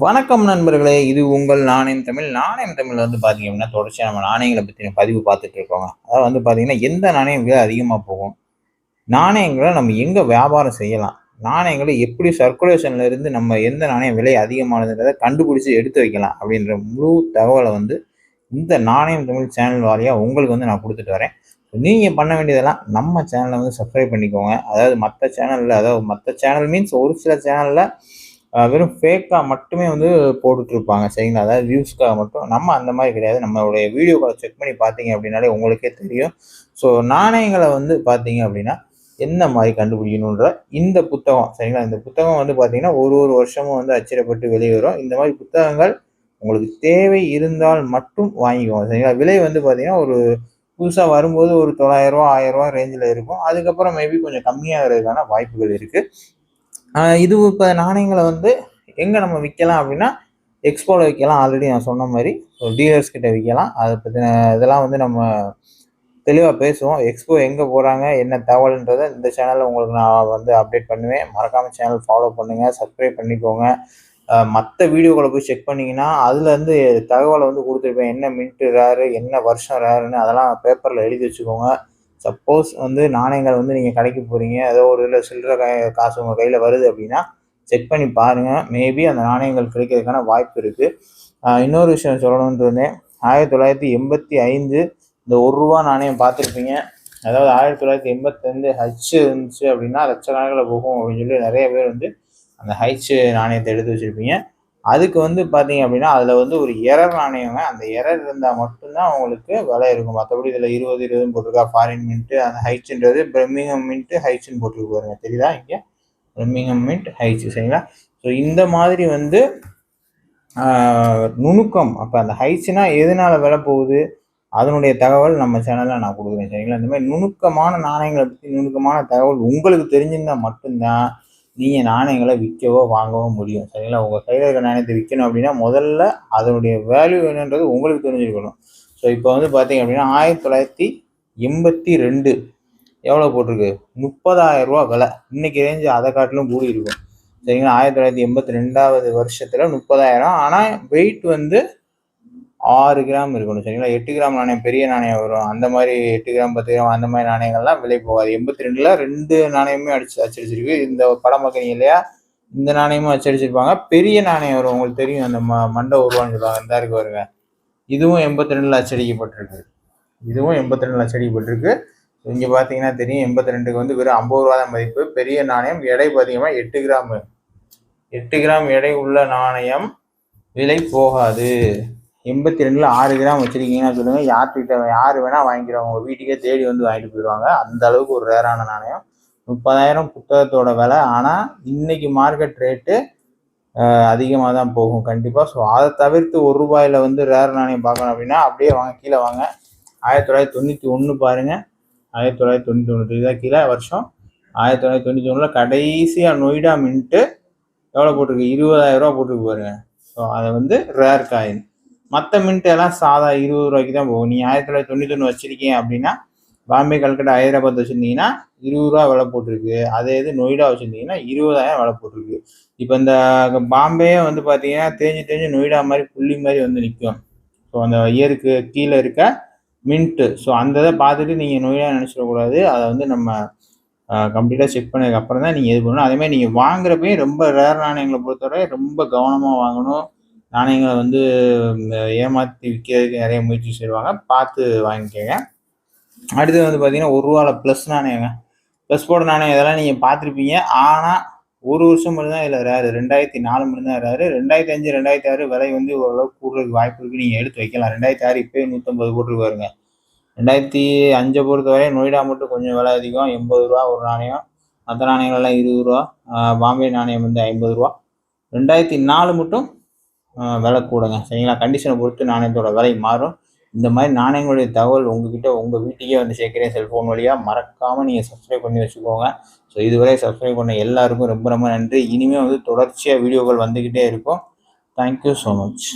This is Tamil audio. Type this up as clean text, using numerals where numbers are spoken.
வணக்கம் நண்பர்களே, இது உங்கள் நாணயம் தமிழ். நாணயம் தமிழ் வந்து பார்த்தீங்க அப்படின்னா, தொடர்ச்சியா நம்ம நாணயங்கள பத்தின பதிவு பார்த்துட்டு இருக்கோங்க. அதாவது வந்து பார்த்தீங்கன்னா, எந்த நாணயம் விலை அதிகமா போகும்? நாணயங்கள நம்ம எங்க வியாபாரம் செய்யலாம்? நாணயங்கள எப்படி சர்க்குலேஷன்ல இருந்து நம்ம எந்த நாணயம் விலை அதிகமானதுன்றத கண்டுபிடிச்சு எடுத்து வைக்கலாம்? அப்படின்ற முழு தகவல வந்து இந்த நாணயம் தமிழ் சேனல் வாரியா உங்களுக்கு வந்து நான் குடுத்துட்டு வரேன். நீங்க பண்ண வேண்டியதெல்லாம் நம்ம சேனல வந்து சப்ஸ்கிரைப் பண்ணிக்கோங்க. அதாவது மத்த சேனல் மீன்ஸ் ஒரு சில சேனல்ல வெறும் ஃபேக்கா மட்டுமே வந்து போட்டுட்டு இருப்பாங்க. சரிங்களா? அதாவது வியூஸ்க்காக மட்டும். நம்ம அந்த மாரி கிடையாது. நம்மளுடைய வீடியோக்கள செக் பண்ணி பார்த்தீங்க அப்படின்னாலே உங்களுக்கே தெரியும். ஸோ நாணயங்கள வந்து பார்த்தீங்க அப்படின்னா, எந்த மாரி கண்டுபிடிக்கணுன்ற இந்த புத்தகம் சரிங்களா? இந்த புத்தகம் வந்து பார்த்தீங்கன்னா, ஒரு ஒரு வருஷமும் வந்து அச்சிடப்பட்டு வெளிவரும். இந்த மாரி புத்தகங்கள் உங்களுக்கு தேவை இருந்தால் மட்டும் வாங்கிக்கோங்க. சரிங்களா? விலை வந்து பார்த்தீங்கன்னா, ஒரு புதுசா வரும்போது ஒரு ரூ. 900 ரூ. 1000 ரேஞ்சுல இருக்கும். அதுக்கப்புறம் மேபி கொஞ்சம் கம்மியாகறதுக்கான வாய்ப்புகள் இருக்கு. இது இப்ப நாணயங்கள வந்து எங்க நம்ம விக்கலாம் அப்படின்னா, எக்ஸ்போல விக்கலாம். ஆல்ரெடி நான் சொன்ன மாரி. டீலர்ஸ் கிட்ட விக்கலாம். அத பத்தின இதெல்லாம் வந்து நம்ம தெளிவா பேசுவோம். எக்ஸ்போ எங்க போறாங்க, என்ன தகவல்ன்றத இந்த சேனல்ல உங்களுக்கு நான் வந்து அப்டேட் பண்ணுவேன். மறக்காம சேனல் ஃபாலோ பண்ணுங்க. சப்ஸ்கிரைப் பண்ணிக்கோங்க. மத்த வீடியோக்கள போய் செக் பண்ணீங்கன்னா, அதுலருந்து தகவல வந்து குடுத்துருப்பேன். என்ன மின்ட் ரேரு, என்ன வருஷம் ரேருன்னு அதெல்லாம் பேப்பர்ல எழுதி வச்சுக்கோங்க. சப்போஸ் வந்து நாணயங்கள் வந்து நீங்க கடைக்கு போறீங்க, ஏதோ ஒரு இதுல சில்லற காசு உங்க கையில வருது அப்படின்னா, செக் பண்ணி பாருங்க. மேபி அந்த நாணயங்கள் கிடைக்கிறதுக்கான வாய்ப்பு இருக்கு. இன்னொரு விஷயம் சொல்லணும்னு இருந்தேன். 1985 இந்த ரூ. 1 நாணயம் பார்த்துருப்பீங்க. அதாவது 1985 ஹச் இருந்துச்சு அப்படின்னா லட்சக்கணக்கில் போகும் அப்படின்னு சொல்லி நிறைய பேர் வந்து அந்த ஹைச் நாணயத்தை எடுத்து வச்சிருப்பீங்க. அதுக்கு வந்து பார்த்தீங்க அப்படின்னா, அதில வந்து ஒரு எரர் நாணயங்க. அந்த எரர் இருந்தா மட்டும் தான் உங்களுக்கு விலை இருக்கும். மத்தபடி இதில 20, 20ன்னு போட்டிருக்கா. ஃபாரின் மின்ட் அந்த ஹைச்ன்றது பிர்மிங்ஹாம் மின்ட் ஹைச்ன்னு போட்டிருக்கு பாருங்க. தெரியுதா இங்க? பிர்மிங்ஹாம் மின்ட் ஹைச் சரிங்களா? ஸோ இந்த மாதிரி வந்து நுணுக்கம். அப்ப அந்த ஹைச்னா எதனால விலை போகுது? அதனுடைய தகவல் நம்ம சேனல்ல நான் குடுக்குறேன். சரிங்களா? இந்த மாரி நுணுக்கமான நாணயங்கள பத்தி நுணுக்கமான தகவல் உங்களுக்கு தெரிஞ்சிருந்தா மட்டும் தான், நீங்க நாணயங்கள விற்கவோ, வாங்கவோ முடியும். சரிங்களா? உங்க கையில இருக்க நாணயத்த விக்கணும் அப்படின்னா, முதல்ல அதனுடைய வேல்யூ என்னன்றது உங்களுக்கு தெரிஞ்சிருக்கணும். ஸோ இப்ப வந்து பார்த்தீங்க அப்படின்னா, 1982 எவ்வளோ போட்டிருக்கு? ரூ. 30,000 விலை. இன்னைக்கு ரேஞ்ச் அத காட்டிலும் கூடியிருக்கும். சரிங்களா? 1982வது வருஷத்துல 30,000 ஆனா வெயிட் வந்து 6 கிராம் இருக்கணும். சரிங்களா? 8 கிராம் நாணயம் பெரிய நாணயம் வரும். அந்த மாரி 8 கிராம், 10 கிராம் அந்த மாரி நாணயங்கள்லாம் விலை போகாது. 82ல 2 நாணயமுமே அச்சடிச்சிருக்கு. இந்த படம் பார்க்குறீங்க இல்லையா? இந்த நாணயமும் அச்சடிச்சிருப்பாங்க. பெரிய நாணயம் வரும். உங்களுக்கு தெரியும். அந்த மண்ட உருவான்னு சொல்லுவாங்க. இந்தா இருக்கு பாருங்க. இதுவும் 82ல அச்சடிக்கப்பட்டிருக்கு. இதுவும் 82ல அச்சடிக்கப்பட்டிருக்கு. இங்க பார்த்தீங்கன்னா தெரியும். 82க்கு வந்து வெறும் ரூ. 50 தான் மதிப்பு. பெரிய நாணயம். எடை பார்த்தீங்கன்னா 8 கிராம். 8 கிராம் எடை உள்ள நாணயம் விலை போகாது. 82ல 6 கிராம் வச்சிருக்கீங்கன்னா சொல்லுங்க. யாரு வேணா வாங்கிக்கிறவங்க. உங்க வீட்டுக்கே தேடி வந்து வாங்கிட்டு போயிடுவாங்க. அந்த அளவுக்கு ஒரு ரேரான நாணயம். 30,000 புத்தகத்தோட விலை. ஆனா இன்னைக்கு மார்க்கெட் ரேட்டு அதிகமா தான் போகும் கண்டிப்பா. ஸோ அதை தவிர்த்து ரூ. 1 வந்து ரேர் நாணயம் பார்க்கணும் அப்படின்னா அப்படியே வாங்க, கீழே வாங்க. 1991 பாருங்க. 1991 தெரியுதா கீழே வருஷம்? 1991ல கடைசியா நொய்டா மின்ட்டு எவ்வளோ போட்டிருக்கு? 20,000 போட்டிருக்கு பாருங்க. ஸோ அதை வந்து ரேர் காயின். மற்ற மின்ட் எல்லாம் சாதா ரூ. 20 தான் போகும். நீ 1991 வச்சிருக்கீங்க அப்படின்னா, பாம்பே, கல்கட்டா, ஹைதராபாத் வச்சிருந்தீங்கன்னா ரூ. 20 விலை போட்டிருக்கு. அதே இது நொய்டா வச்சிருந்தீங்கன்னா 20,000 விலை போட்டிருக்கு. இப்போ இந்த பாம்பே வந்து பார்த்தீங்கன்னா தேஞ்சு தேஞ்சு நொய்டா மாதிரி புள்ளி மாதிரி வந்து நிற்கும். ஸோ அந்த இயருக்கு கீழே இருக்க மின்ட்டு. ஸோ அந்த இதை பார்த்துட்டு நீங்கள் நொய்டா நினச்சிடக்கூடாது. அதை வந்து நம்ம கம்ப்ளீட்டாக செக் பண்ணதுக்கு அப்புறம் தான் நீங்கள் இது பண்ணணும். அதே மாதிரி நீங்கள் வாங்குறப்பயே ரொம்ப ரேர் நாணயங்களை பொறுத்தவரை ரொம்ப கவனமாக வாங்கணும். நாணயங்களை வந்து ஏமாற்றி விற்கிறதுக்கு நிறைய முயற்சி செய்வாங்க. பார்த்து வாங்கிக்கோங்க. அடுத்து வந்து பார்த்தீங்கன்னா ரூ. 1 ப்ளஸ் நாணயங்க. ப்ளஸ் போர்டு நாணயம் இதெல்லாம் நீங்கள் பார்த்துருப்பீங்க. ஆனால் ஒரு வருஷம் மட்டும் தான் இதில் ரேரு. 2004 மட்டும் தான் ரேரு. 2005, 2006 விலை வந்து ஓரளவுக்கு கூடுறதுக்கு வாய்ப்பு இருக்குது. நீங்கள் எடுத்து வைக்கலாம். 2006 இப்போயே 150 போட்டுருக்கு பாருங்க. 2005 பொறுத்தவரை நொய்டா மட்டும் கொஞ்சம் விலை அதிகம். ரூ. 80 ஒரு நாணயம். மற்ற நாணயங்கள்லாம் ரூ. 20. பாம்பே நாணயம் வந்து ரூ. 50. 2004 மட்டும் விலை கூடுங்க. சரிங்களா? கண்டிஷனை பொறுத்து நாணயத்தோட விலை மாறும். இந்த மாதிரி நாணயங்களுடைய தகவல் உங்ககிட்ட உங்கள் வீட்டுக்கே வந்து சேர்க்குறேன் செல்ஃபோன் வழியாக. மறக்காமல் நீங்கள் சப்ஸ்கிரைப் பண்ணி வச்சுக்கோங்க. ஸோ இதுவரை சப்ஸ்கிரைப் பண்ண எல்லாருக்கும் ரொம்ப ரொம்ப நன்றி. இனிமேல் வந்து தொடர்ச்சியாக வீடியோக்கள் வந்துக்கிட்டே இருக்கும். Thank you so much.